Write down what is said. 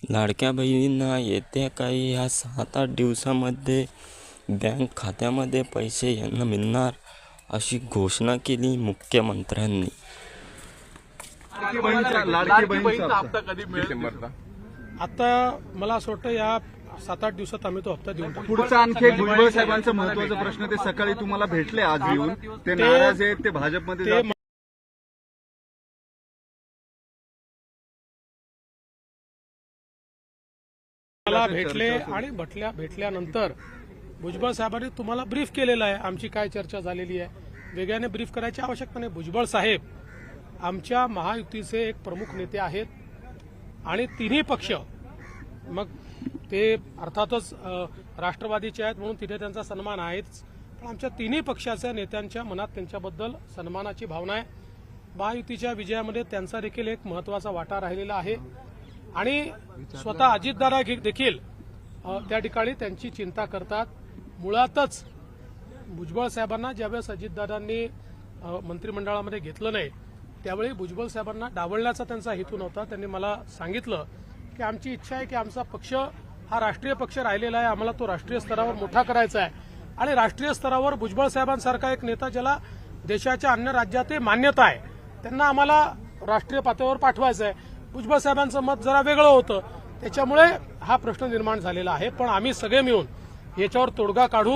लाडक्या बहिणींना येत्या काही ह्या 7-8 दिवसामध्ये बँक खात्यामध्ये पैसे यांना मिळणार अशी घोषणा केली मुख्यमंत्र्यांनी। लाडकी बहीणचा हप्ता कधी मिळेल? आता मला असं वाटतं या 7-8 दिवसात आम्ही तो हप्ता देऊन टाकू। पुढचा आणखी एक भुजबळ साहेबांचा महत्त्वाचा प्रश्न, ते सकाळी तुम्हाला भेटले आज येऊन, ते नाराज आहेत, ते भाजपमध्ये जातील। मला भेटले आणि भेटल्यानंतर भुजबळ साहेबांनी तुम्हाला ब्रीफ केलेलं आहे, आमची काय चर्चा झालेली आहे। वेगळ्याने ब्रीफ करायची आवश्यकता नाही। भुजबळ साहेब आमच्या महायुतीचे एक प्रमुख नेते आहेत आणि तिन्ही पक्ष, मग ते अर्थातच राष्ट्रवादीचे आहेत म्हणून तिथे त्यांचा सन्मान आहेच, पण आमच्या तिन्ही पक्षाच्या नेत्यांच्या मनात त्यांच्याबद्दल सन्मानाची भावना आहे। महायुतीच्या विजयामध्ये त्यांचा देखील एक महत्त्वाचा वाटा राहिलेला आहे आणि स्वतः अजितदादा देखील त्या ठिकाणी त्यांची चिंता करतात। मुळातच भुजबळ साहेबांना ज्यावेळेस अजितदादांनी मंत्रिमंडळामध्ये घेतलं नाही त्यावेळी भुजबळ साहेबांना डावलण्याचा त्यांचा हेतू नव्हता। त्यांनी मला सांगितलं की आमची इच्छा आहे की आमचा पक्ष हा राष्ट्रीय पक्ष राहिलेला आहे, आम्हाला तो राष्ट्रीय स्तरावर मोठा करायचा आहे आणि राष्ट्रीय स्तरावर भुजबळ साहेबांसारखा एक नेता ज्याला देशाच्या अन्य राज्यातही मान्यता आहे त्यांना आम्हाला राष्ट्रीय पातळीवर पाठवायचं आहे। भुजबळ साहेबांचं मत जरा वेगळं होतं, त्याच्यामुळे हा प्रश्न निर्माण झालेला आहे, पण आम्ही सगळे मिळून याच्यावर तोडगा काढू।